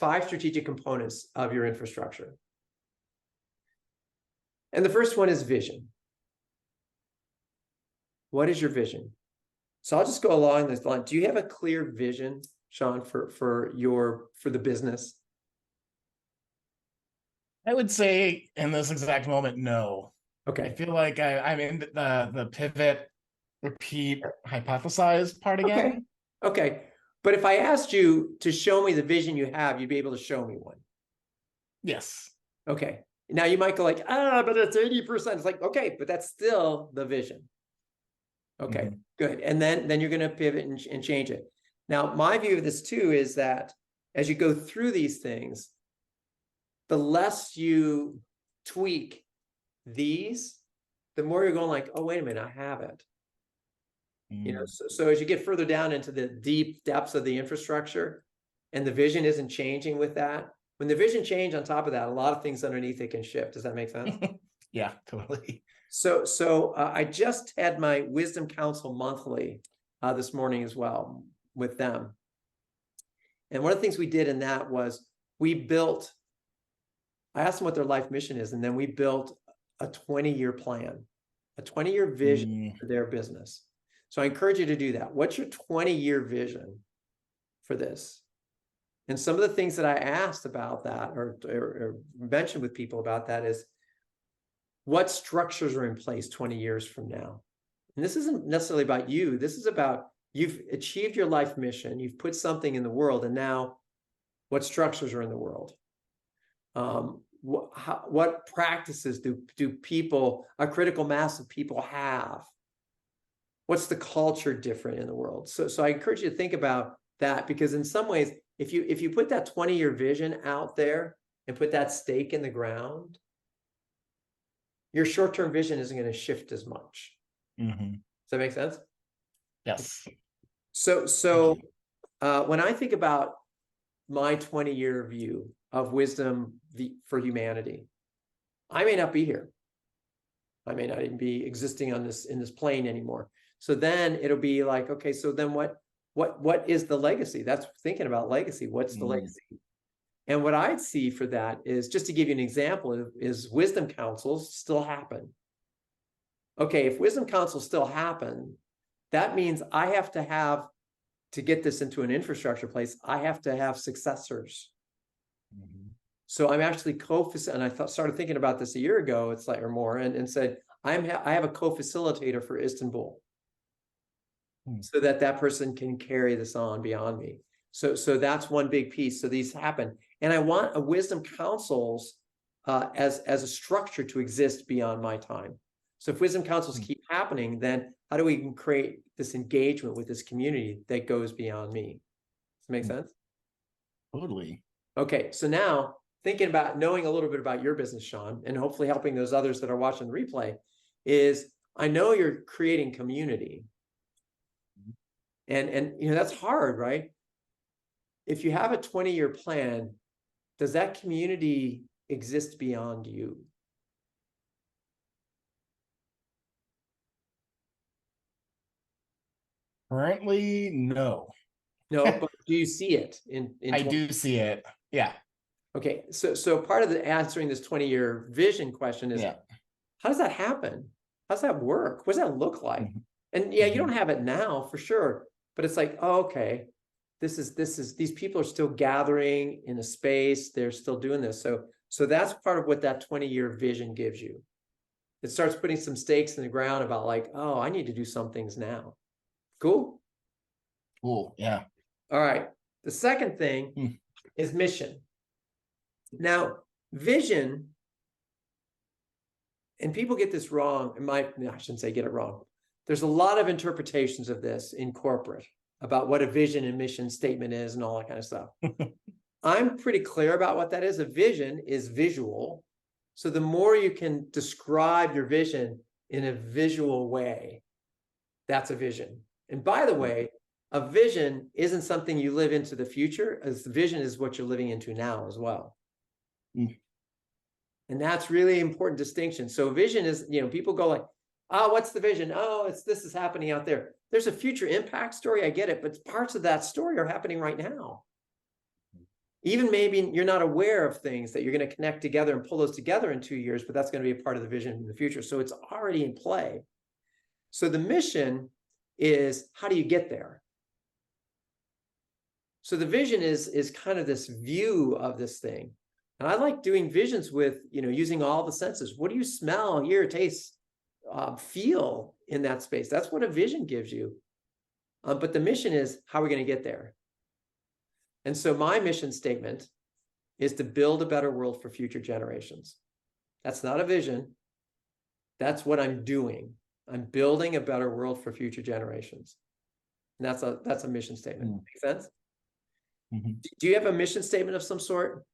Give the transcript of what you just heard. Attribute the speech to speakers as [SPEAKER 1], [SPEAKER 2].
[SPEAKER 1] 5 strategic components of your infrastructure. And the first one is vision. What is your vision? So I'll just go along this line. Do you have a clear vision, Sean, for the business?
[SPEAKER 2] I would say in this exact moment, no.
[SPEAKER 1] Okay.
[SPEAKER 2] I feel like I'm in the pivot, repeat, hypothesize part again.
[SPEAKER 1] Okay. But if I asked you to show me the vision you have, you'd be able to show me one.
[SPEAKER 2] Yes.
[SPEAKER 1] Okay. Now you might go like, but it's 80%. It's like, okay, but that's still the vision. Okay, good. And then you're going to pivot and change it. Now, my view of this too is that as you go through these things, the less you tweak these, the more you're going like, oh, wait a minute, I have it. You know, so as you get further down into the deep depths of the infrastructure and the vision isn't changing with that, when the vision change on top of that, a lot of things underneath it can shift. Does that make sense?
[SPEAKER 2] Yeah, totally.
[SPEAKER 1] So I just had my Wisdom Council monthly this morning as well with them. And one of the things we did in that was I asked them what their life mission is, and then we built a 20-year plan, a 20-year vision for their business. So I encourage you to do that. What's your 20-year vision for this? And some of the things that I asked about that or mentioned with people about that is, what structures are in place 20 years from now? And this isn't necessarily about you. This is about you've achieved your life mission. You've put something in the world. And now what structures are in the world? What practices do people, a critical mass of people have? What's the culture different in the world? So I encourage you to think about that, because in some ways, if you put that 20-year vision out there and put that stake in the ground, your short-term vision isn't going to shift as much. Does that make sense?
[SPEAKER 2] Yes.
[SPEAKER 1] So when I think about my 20-year view of Wisdom4Humanity, I may not be here. I may not even be existing in this plane anymore. So then it'll be like, okay, so then what is the legacy? That's thinking about legacy. What's the legacy? And what I'd see for that is, just to give you an example, is wisdom councils still happen. Okay, if wisdom councils still happen, that means I have to get this into an infrastructure place, I have to have successors. So I'm actually and I started thinking about this a year ago, it's like, or more, and said, I have a co-facilitator for Istanbul, so that person can carry this on beyond me. So that's one big piece. So these happen. And I want a wisdom councils as a structure to exist beyond my time. So if wisdom councils keep happening, then how do we create this engagement with this community that goes beyond me? Does that make sense?
[SPEAKER 2] Totally.
[SPEAKER 1] Okay, so now thinking about knowing a little bit about your business, Sean, and hopefully helping those others that are watching the replay, is I know you're creating community. And you know, that's hard, right? If you have a 20-year plan, does that community exist beyond you?
[SPEAKER 2] Currently, no.
[SPEAKER 1] No, but do you see it in
[SPEAKER 2] I do see it. Yeah.
[SPEAKER 1] Okay, so part of the answering this 20-year vision question is, how does that happen? How does that work? What does that look like? And yeah, you don't have it now for sure, but it's like, oh, okay, these people are still gathering in a space, they're still doing this. So that's part of what that 20-year vision gives you. It starts putting some stakes in the ground about like, oh, I need to do some things now. Cool?
[SPEAKER 2] Cool, yeah.
[SPEAKER 1] All right. The second thing is mission. Now, vision, and people get this wrong. I shouldn't say get it wrong. There's a lot of interpretations of this in corporate about what a vision and mission statement is and all that kind of stuff. I'm pretty clear about what that is. A vision is visual. So the more you can describe your vision in a visual way, that's a vision. And by the way, a vision isn't something you live into the future, as the vision is what you're living into now as well. And that's really important distinction. So vision is, you know, people go like, oh, what's the vision? Oh, this is happening out there. There's a future impact story. I get it. But parts of that story are happening right now. Even maybe you're not aware of things that you're going to connect together and pull those together in 2 years, but that's going to be a part of the vision in the future. So it's already in play. So the mission is, how do you get there? So the vision is kind of this view of this thing. And I like doing visions with, using all the senses. What do you smell, hear, taste, feel in that space? That's what a vision gives you. But the mission is, how are we going to get there? And so my mission statement is to build a better world for future generations. That's not a vision. That's what I'm doing. I'm building a better world for future generations. And that's a mission statement. Make sense?
[SPEAKER 2] Mm-hmm.
[SPEAKER 1] Do you have a mission statement of some sort?